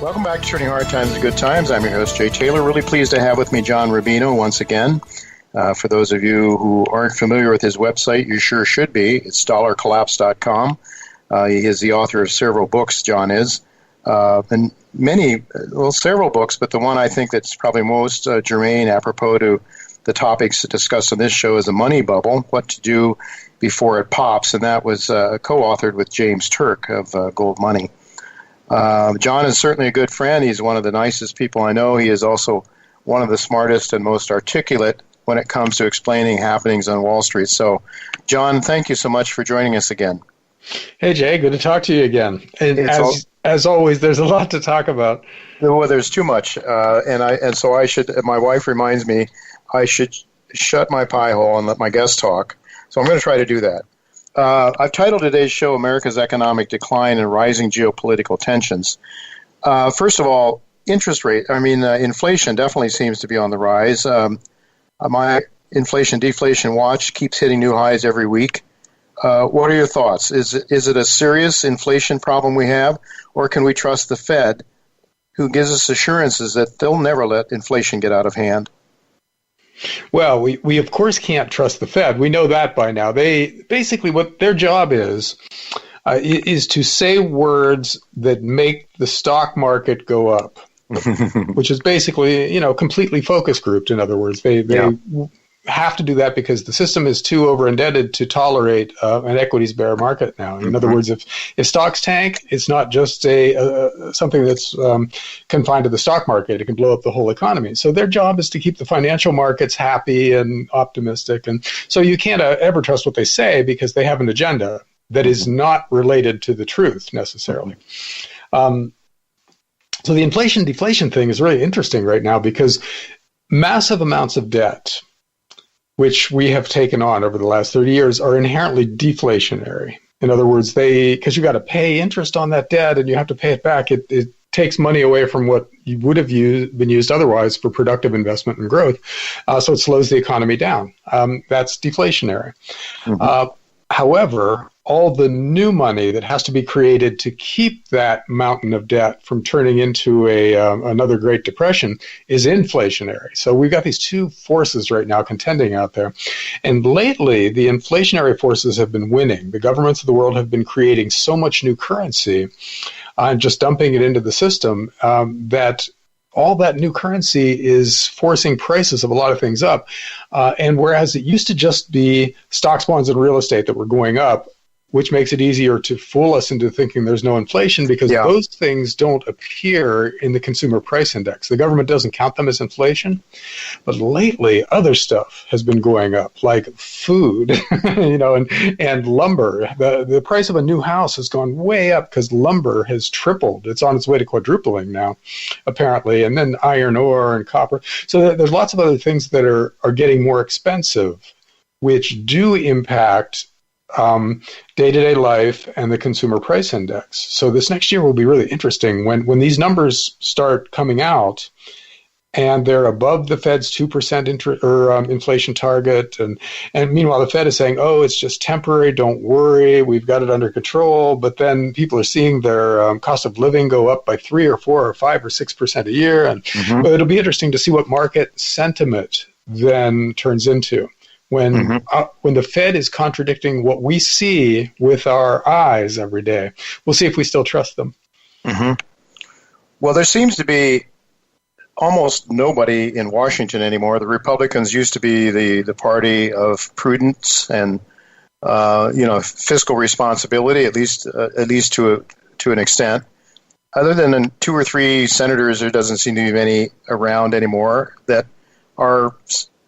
Welcome back to Turning Hard Times to Good Times. I'm your host, Jay Taylor. Really pleased to have with me John Rubino once again. For those of you who aren't familiar with his website, you sure should be. It's dollarcollapse.com. He is the author of several books, John is. And several books, but the one I think that's probably most germane apropos to the topics discussed on this show is the money bubble, what to do before it pops. And that was co-authored with James Turk of Gold Money. John is certainly a good friend. He's one of the nicest people I know. He is also one of the smartest and most articulate when it comes to explaining happenings on Wall Street. So, John, thank you so much for joining us again. Hey, Jay, good to talk to you again. And as always, there's a lot to talk about. Well, there's too much, so I should. My wife reminds me I should shut my pie hole and let my guests talk. So I'm going to try to do that. I've titled today's show "America's Economic Decline and Rising Geopolitical Tensions." First of all, inflation definitely seems to be on the rise. My inflation deflation watch keeps hitting new highs every week. What are your thoughts? Is it a serious inflation problem we have, or can we trust the Fed, who gives us assurances that they'll never let inflation get out of hand? Well, we of course can't trust the Fed. We know that by now. They basically, what their job is to say words that make the stock market go up, which is basically, completely focus grouped. In other words, they have to do that because the system is too over-indebted to tolerate an equities bear market now. In other words, if stocks tank, it's not just something that's confined to the stock market. It can blow up the whole economy. So their job is to keep the financial markets happy and optimistic. And so you can't ever trust what they say because they have an agenda that is not related to the truth necessarily. So the inflation-deflation thing is really interesting right now because massive amounts of debt, which we have taken on over the last 30 years, are inherently deflationary. In other words, because you got to pay interest on that debt and you have to pay it back, it takes money away from what you would have been used otherwise for productive investment and growth. So it slows the economy down. That's deflationary. However, all the new money that has to be created to keep that mountain of debt from turning into another Great Depression is inflationary. So we've got these two forces right now contending out there. And lately, the inflationary forces have been winning. The governments of the world have been creating so much new currency and just dumping it into the system that all that new currency is forcing prices of a lot of things up. And whereas it used to just be stocks, bonds, and real estate that were going up, which makes it easier to fool us into thinking there's no inflation because those things don't appear in the consumer price index. The government doesn't count them as inflation. But lately, other stuff has been going up, like food, and lumber. The price of a new house has gone way up because lumber has tripled. It's on its way to quadrupling now, apparently. And then iron ore and copper. So there's lots of other things that are getting more expensive, which do impact day-to-day life and the consumer price index. So this next year will be really interesting when these numbers start coming out and they're above the Fed's 2% inflation target. And meanwhile, the Fed is saying, oh, it's just temporary, don't worry, we've got it under control. But then people are seeing their cost of living go up by 3 or 4 or 5 or 6% a year. And but it'll be interesting to see what market sentiment then turns into. When the Fed is contradicting what we see with our eyes every day, we'll see if we still trust them. Well, there seems to be almost nobody in Washington anymore. The Republicans used to be the party of prudence and fiscal responsibility, at least to an extent. Other than 2 or 3 senators, there doesn't seem to be many around anymore that are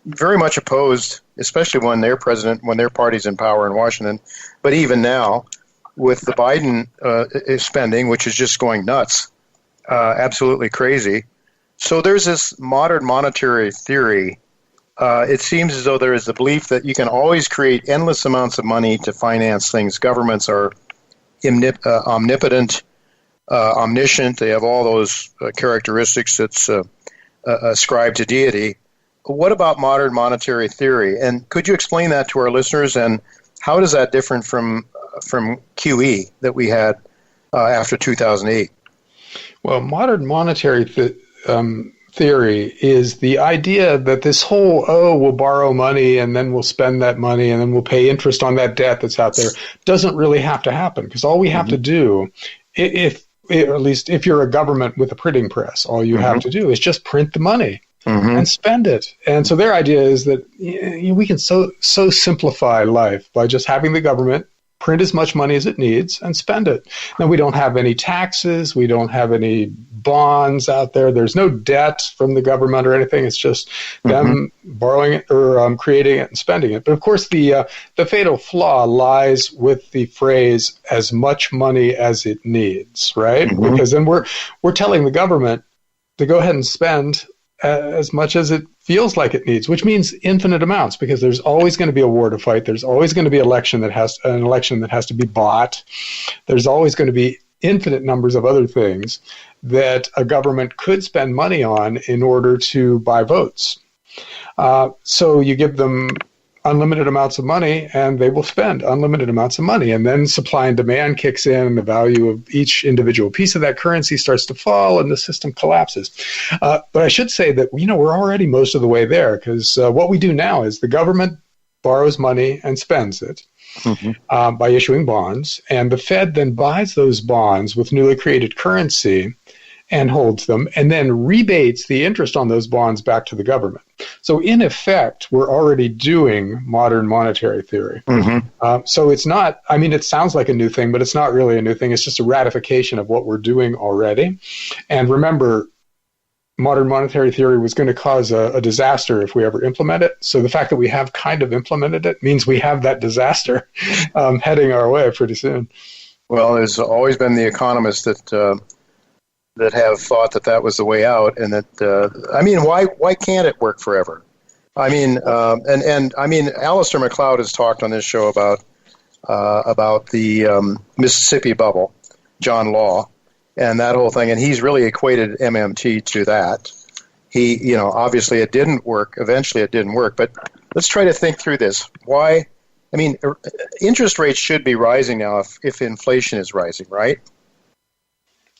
very much opposed, especially when their party's in power in Washington. But even now, with the Biden spending, which is just going nuts, absolutely crazy. So there's this modern monetary theory. It seems as though there is the belief that you can always create endless amounts of money to finance things. Governments are omnipotent, omniscient. They have all those characteristics that's ascribed to deity. What about modern monetary theory? And could you explain that to our listeners? And how does that differ from QE that we had after 2008? Well, modern monetary theory is the idea that this whole, we'll borrow money and then we'll spend that money and then we'll pay interest on that debt that's out there, doesn't really have to happen, because all we have to do, or at least if you're a government with a printing press, all you have to do is just print the money and spend it. And so their idea is that we can so simplify life by just having the government print as much money as it needs and spend it. Now, we don't have any taxes. We don't have any bonds out there. There's no debt from the government or anything. It's just them borrowing it or creating it and spending it. But of course, the fatal flaw lies with the phrase "as much money as it needs," right? Because then we're telling the government to go ahead and spend as much as it feels like it needs, which means infinite amounts, because there's always going to be a war to fight. There's always going to be an election that has to be bought. There's always going to be infinite numbers of other things that a government could spend money on in order to buy votes. So you give them unlimited amounts of money and they will spend unlimited amounts of money. And then supply and demand kicks in and the value of each individual piece of that currency starts to fall and the system collapses. But I should say that, we're already most of the way there, because what we do now is the government borrows money and spends it by issuing bonds. And the Fed then buys those bonds with newly created currency and holds them, and then rebates the interest on those bonds back to the government. So in effect, we're already doing modern monetary theory. So it's not, it sounds like a new thing, but it's not really a new thing. It's just a ratification of what we're doing already. And remember, modern monetary theory was going to cause a disaster if we ever implement it. So the fact that we have kind of implemented it means we have that disaster heading our way pretty soon. Well, there's always been the economists that have thought that was the way out, and that why can't it work forever? Alistair McLeod has talked on this show about the Mississippi bubble, John Law, and that whole thing, and he's really equated MMT to that. He, obviously it didn't work. Eventually, it didn't work. But let's try to think through this. Why? Interest rates should be rising now if inflation is rising, right?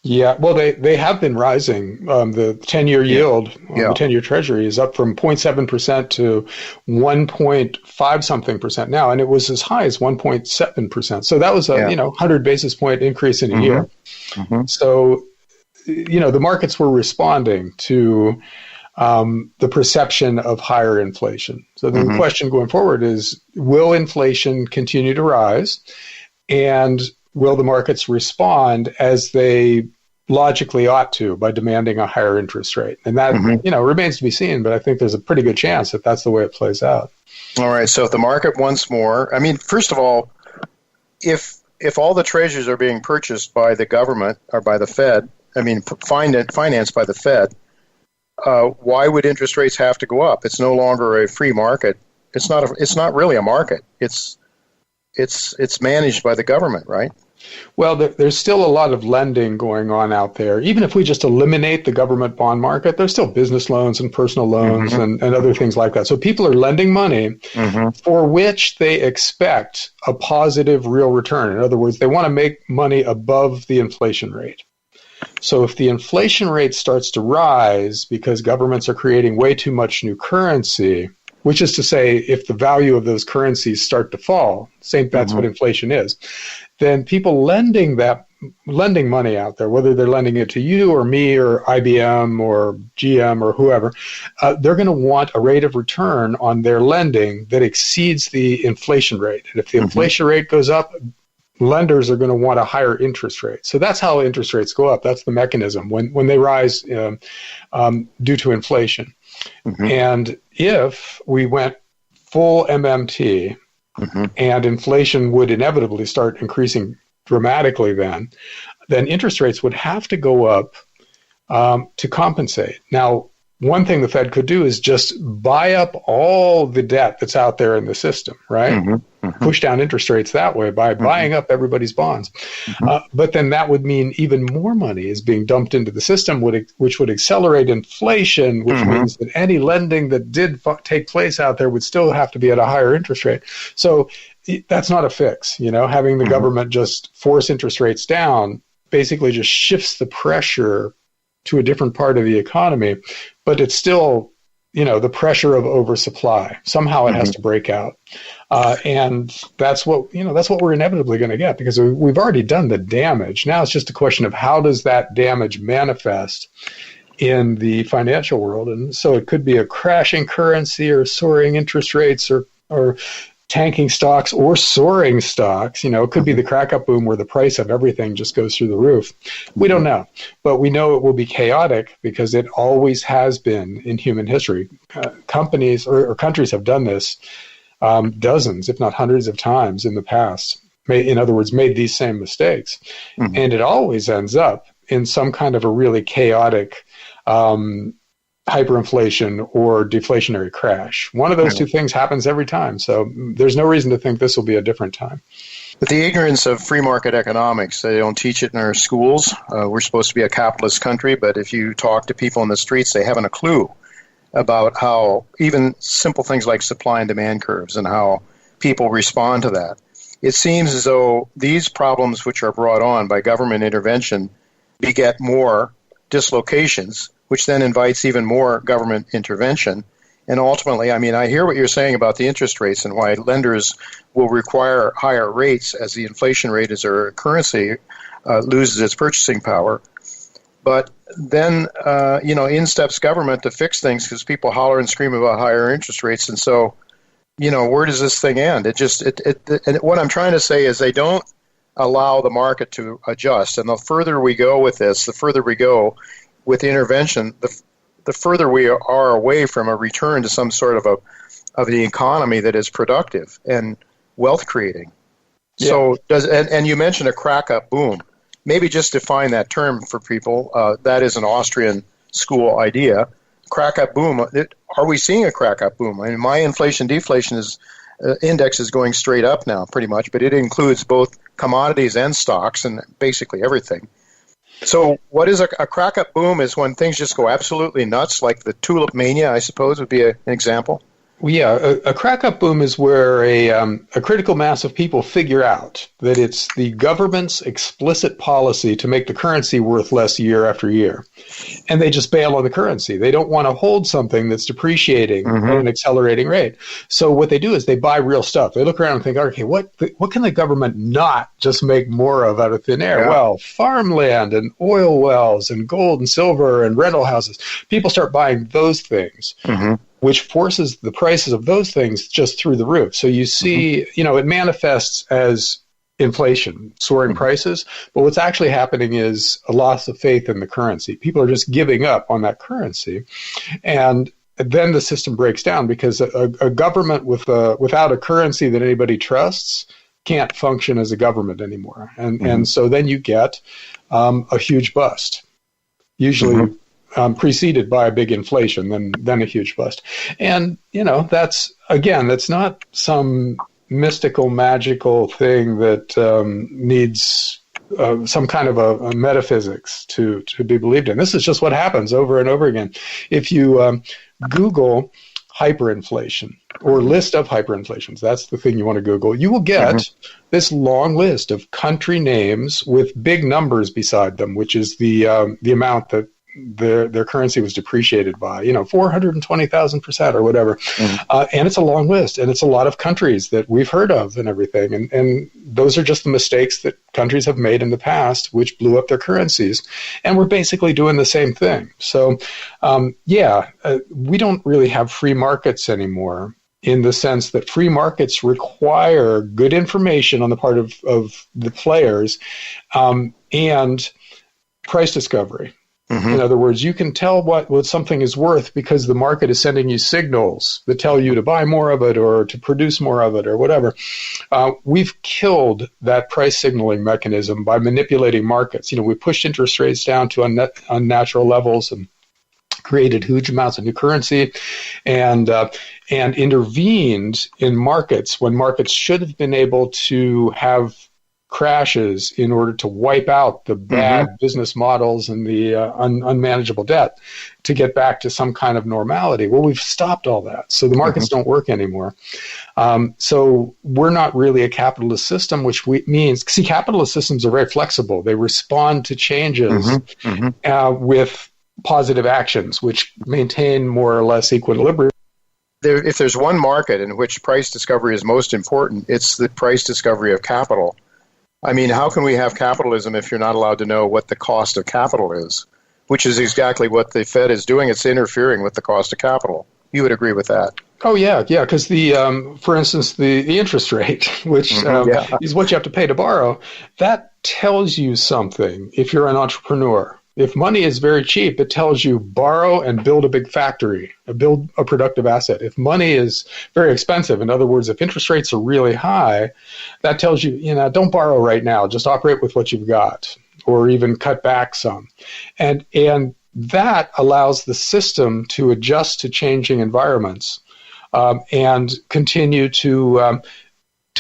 Yeah, well, they have been rising. The 10-year yield on the 10-year Treasury is up from 0.7% to 1.5-something% now, and it was as high as 1.7%. So that was a 100 basis point increase in a year. So, the markets were responding to the perception of higher inflation. So the question going forward is, will inflation continue to rise, and will the markets respond as they logically ought to by demanding a higher interest rate? And that, remains to be seen, but I think there's a pretty good chance that that's the way it plays out. All right. So if the market wants more, first of all, if all the treasuries are being purchased by the government or by the Fed, financed by the Fed, why would interest rates have to go up? It's no longer a free market. It's not really a market. It's managed by the government, right? Well, there's still a lot of lending going on out there. Even if we just eliminate the government bond market, there's still business loans and personal loans and other things like that. So people are lending money for which they expect a positive real return. In other words, they want to make money above the inflation rate. So if the inflation rate starts to rise because governments are creating way too much new currency, which is to say, if the value of those currencies start to fall, that's what inflation is, then people lending money out there, whether they're lending it to you or me or IBM or GM or whoever, they're going to want a rate of return on their lending that exceeds the inflation rate. And if the inflation rate goes up, lenders are going to want a higher interest rate. So that's how interest rates go up. That's the mechanism when they rise due to inflation. And if we went full MMT, and inflation would inevitably start increasing dramatically, then interest rates would have to go up to compensate. Now, one thing the Fed could do is just buy up all the debt that's out there in the system, right? Push down interest rates that way by buying up everybody's bonds. But then that would mean even more money is being dumped into the system, which would accelerate inflation, which means that any lending that did take place out there would still have to be at a higher interest rate. So that's not a fix. Having the government just force interest rates down basically just shifts the pressure to a different part of the economy, but it's still, the pressure of oversupply. Somehow it has to break out. And that's what we're inevitably going to get, because we've already done the damage. Now it's just a question of how does that damage manifest in the financial world. And so it could be a crashing currency or soaring interest rates or tanking stocks or soaring stocks. It could be the crack-up boom where the price of everything just goes through the roof. We don't know, but we know it will be chaotic because it always has been in human history. Companies or countries have done this dozens, if not hundreds of times in the past. In other words, made these same mistakes. And it always ends up in some kind of a really chaotic hyperinflation or deflationary crash. One of those two things happens every time. So there's no reason to think this will be a different time. But the ignorance of free market economics, they don't teach it in our schools. We're supposed to be a capitalist country, but if you talk to people in the streets, they haven't a clue about how even simple things like supply and demand curves and how people respond to that. It seems as though these problems which are brought on by government intervention beget more dislocations, which then invites even more government intervention. And ultimately, I hear what you're saying about the interest rates and why lenders will require higher rates as the inflation rate as their currency loses its purchasing power. But then, in steps government to fix things because people holler and scream about higher interest rates. And so, where does this thing end? And what I'm trying to say is they don't allow the market to adjust. And the further we go with this, the further we go with intervention, the further we are away from a return to some sort of the economy that is productive and wealth creating. Yeah. So and you mentioned a crack-up boom. Maybe just define that term for people. That is an Austrian school idea. Crack-up boom. Are we seeing a crack-up boom? My inflation-deflation index is going straight up now, pretty much, but it includes both commodities and stocks and basically everything. So what is a crack-up boom is when things just go absolutely nuts, like the tulip mania, I suppose, would be an example. Well, yeah, a crack-up boom is where a critical mass of people figure out that it's the government's explicit policy to make the currency worth less year after year. And they just bail on the currency. They don't want to hold something that's depreciating at an accelerating rate. So what they do is they buy real stuff. They look around and think, okay, what can the government not just make more of out of thin air? Yeah. Well, farmland and oil wells and gold and silver and rental houses. People start buying those things. Which forces the prices of those things just through the roof. So you see, it manifests as inflation, soaring prices, but what's actually happening is a loss of faith in the currency. People are just giving up on that currency. And then the system breaks down because a government without a currency that anybody trusts can't function as a government anymore. And so then you get a huge bust, usually preceded by a big inflation, then a huge bust. And, that's not some mystical, magical thing that needs some kind of a metaphysics to be believed in. This is just what happens over and over again. If you Google hyperinflation or list of hyperinflations, that's the thing you want to Google, you will get this long list of country names with big numbers beside them, which is the amount that their currency was depreciated by, 420,000% or whatever. And it's a long list, and it's a lot of countries that we've heard of and everything. And those are just the mistakes that countries have made in the past, which blew up their currencies. And we're basically doing the same thing. So, we don't really have free markets anymore in the sense that free markets require good information on the part of the players and price discovery. In other words, you can tell what something is worth because the market is sending you signals that tell you to buy more of it or to produce more of it or whatever. We've killed that price signaling mechanism by manipulating markets. We pushed interest rates down to unnatural levels and created huge amounts of new currency and intervened in markets when markets should have been able to have crashes in order to wipe out the bad business models and the unmanageable debt to get back to some kind of normality. Well, we've stopped all that. So the markets don't work anymore. So we're not really a capitalist system, which means, see, capitalist systems are very flexible. They respond to changes with positive actions, which maintain more or less equilibrium. If there's one market in which price discovery is most important, it's the price discovery of capital. I mean, how can we have capitalism if you're not allowed to know what the cost of capital is, which is exactly what the Fed is doing. It's interfering with the cost of capital. You would agree with that? Oh, yeah, because for instance, the interest rate, which is what you have to pay to borrow, that tells you something if you're an entrepreneur. If money is very cheap, it tells you borrow and build a big factory, build a productive asset. If money is very expensive, in other words, if interest rates are really high, that tells you, don't borrow right now, just operate with what you've got, or even cut back some. And that allows the system to adjust to changing environments and continue to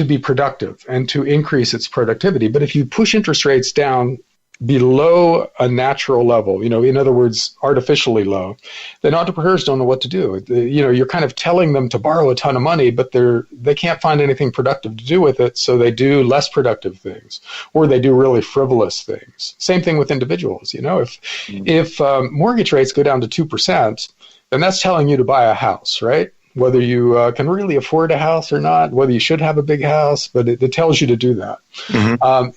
be productive and to increase its productivity. But if you push interest rates down below a natural level, in other words, artificially low, then entrepreneurs don't know what to do. You're kind of telling them to borrow a ton of money, but they can't find anything productive to do with it, so they do less productive things, or they do really frivolous things. Same thing with individuals. If mortgage rates go down to 2%, then that's telling you to buy a house, right? Whether you can really afford a house or not, whether you should have a big house, but it tells you to do that.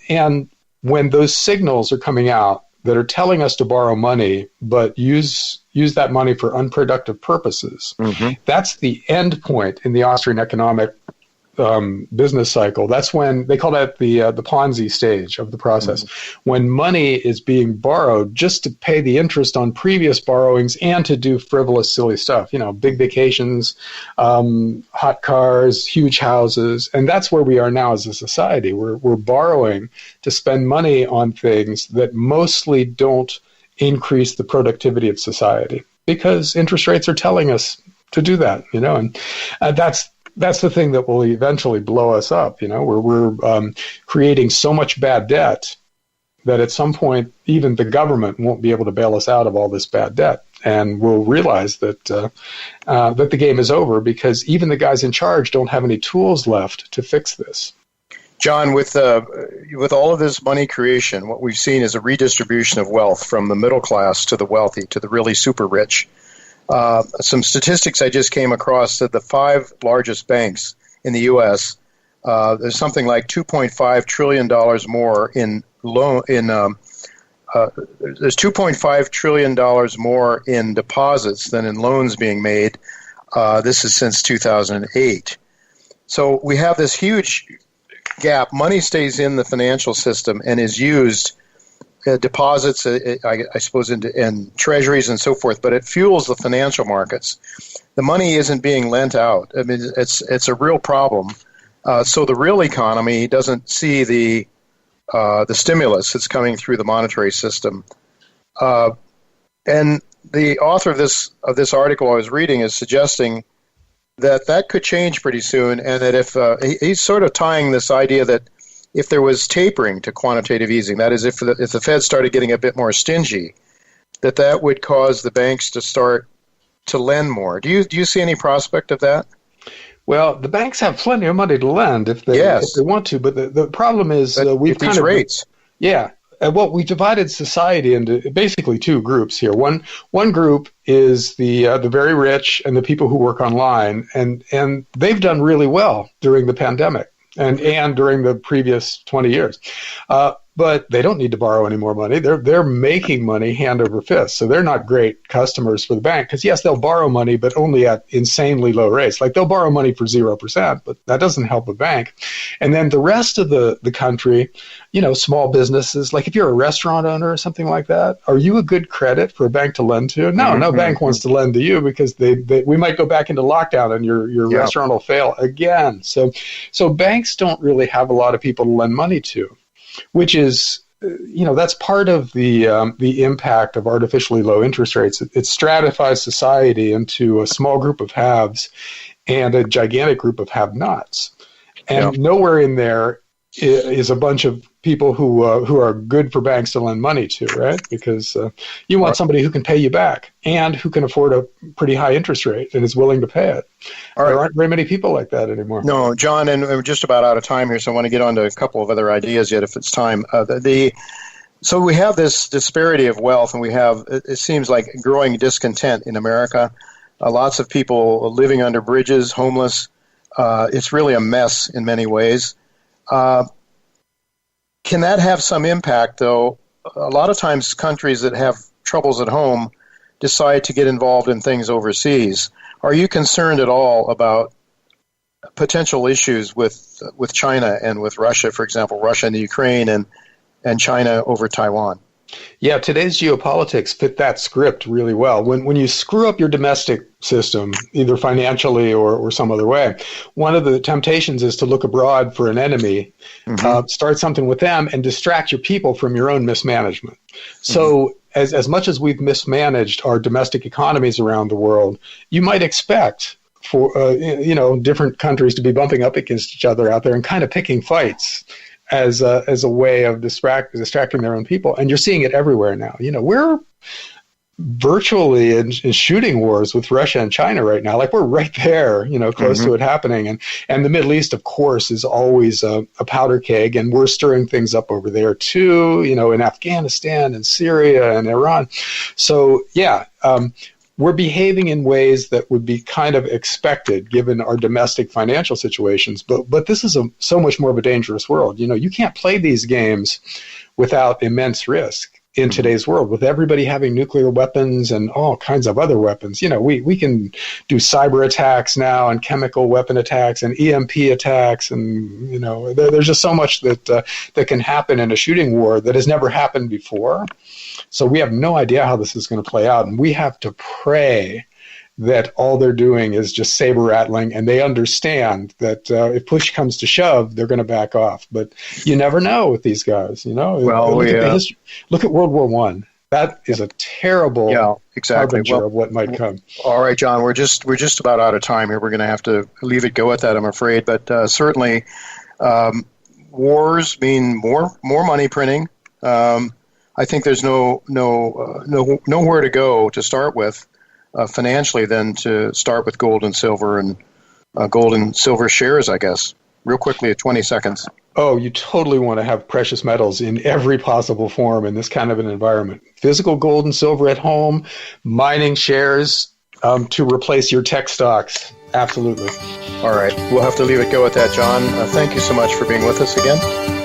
And when those signals are coming out that are telling us to borrow money, but use that money for unproductive purposes, that's the end point in the Austrian economic business cycle. That's when they call that the Ponzi stage of the process, when money is being borrowed just to pay the interest on previous borrowings and to do frivolous, silly stuff. Big vacations, hot cars, huge houses, and that's where we are now as a society. We're borrowing to spend money on things that mostly don't increase the productivity of society because interest rates are telling us to do that. And that's the thing that will eventually blow us up, where we're creating so much bad debt that at some point even the government won't be able to bail us out of all this bad debt. And we'll realize that that the game is over because even the guys in charge don't have any tools left to fix this. John, with all of this money creation, what we've seen is a redistribution of wealth from the middle class to the wealthy, to the really super rich. Some statistics I just came across that the 5 largest banks in the U.S. There's something like $2.5 trillion more in loan. There's $2.5 trillion more in deposits than in loans being made. This is since 2008. So we have this huge gap. Money stays in the financial system and is used. Deposits, I suppose, in treasuries and so forth, but it fuels the financial markets. The money isn't being lent out. I mean, it's a real problem. So the real economy doesn't see the stimulus that's coming through the monetary system. And the author of this article I was reading is suggesting that could change pretty soon, and that if he's sort of tying this idea that if there was tapering to quantitative easing, that is, if the Fed started getting a bit more stingy, that would cause the banks to start to lend more. Do you see any prospect of that? Well, the banks have plenty of money to lend if they want to, but the problem is we've kind of rates. Yeah. Well, we divided society into basically 2 groups here. One group is the very rich and the people who work online, and they've done really well during the pandemic. And during the previous 20 years. But they don't need to borrow any more money. They're making money hand over fist. So they're not great customers for the bank because, yes, they'll borrow money, but only at insanely low rates. Like they'll borrow money for 0%, but that doesn't help a bank. And then the rest of the country, small businesses, like if you're a restaurant owner or something like that, are you a good credit for a bank to lend to? No bank wants to lend to you because we might go back into lockdown and your restaurant will fail again. So banks don't really have a lot of people to lend money to, which is, that's part of the impact of artificially low interest rates. It stratifies society into a small group of haves and a gigantic group of have-nots. And nowhere in there is a bunch of people who are good for banks to lend money to, right? Because you want somebody who can pay you back and who can afford a pretty high interest rate and is willing to pay it. There aren't very many people like that anymore. No, John, and we're just about out of time here, so I want to get on to a couple of other ideas yet if it's time. So we have this disparity of wealth, and we have, it seems like, growing discontent in America. Lots of people living under bridges, homeless. It's really a mess in many ways. Can that have some impact, though? A lot of times countries that have troubles at home decide to get involved in things overseas. Are you concerned at all about potential issues with China and with Russia, for example, Russia and the Ukraine and China over Taiwan? Yeah, today's geopolitics fit that script really well. When you screw up your domestic system, either financially or some other way, one of the temptations is to look abroad for an enemy, start something with them, and distract your people from your own mismanagement. So as much as we've mismanaged our domestic economies around the world, you might expect for different countries to be bumping up against each other out there and kind of picking fights as a way of distracting their own people. And you're seeing it everywhere now. We're virtually in shooting wars with Russia and China right now. Like, we're right there, close to it happening. And the Middle East, of course, is always a powder keg, and we're stirring things up over there too, in Afghanistan and Syria and Iran. So, we're behaving in ways that would be kind of expected given our domestic financial situations. But this is so much more of a dangerous world. You can't play these games without immense risk in today's world, with everybody having nuclear weapons and all kinds of other weapons. We can do cyber attacks now and chemical weapon attacks and EMP attacks. And, there's just so much that can happen in a shooting war that has never happened before. So we have no idea how this is going to play out, and we have to pray that all they're doing is just saber rattling, and they understand that if push comes to shove, they're going to back off. But you never know with these guys. Well, look at World War I. That is a terrible harbinger of what might come. All right, John, we're just about out of time here. We're going to have to leave it go at that, I'm afraid. But certainly, wars mean more money printing. I think there's nowhere to go to start with financially than to start with gold and silver and gold and silver shares, I guess. Real quickly, 20 seconds. Oh, you totally want to have precious metals in every possible form in this kind of an environment. Physical gold and silver at home, mining shares to replace your tech stocks. Absolutely. All right. We'll have to leave it go at that, John. Thank you so much for being with us again.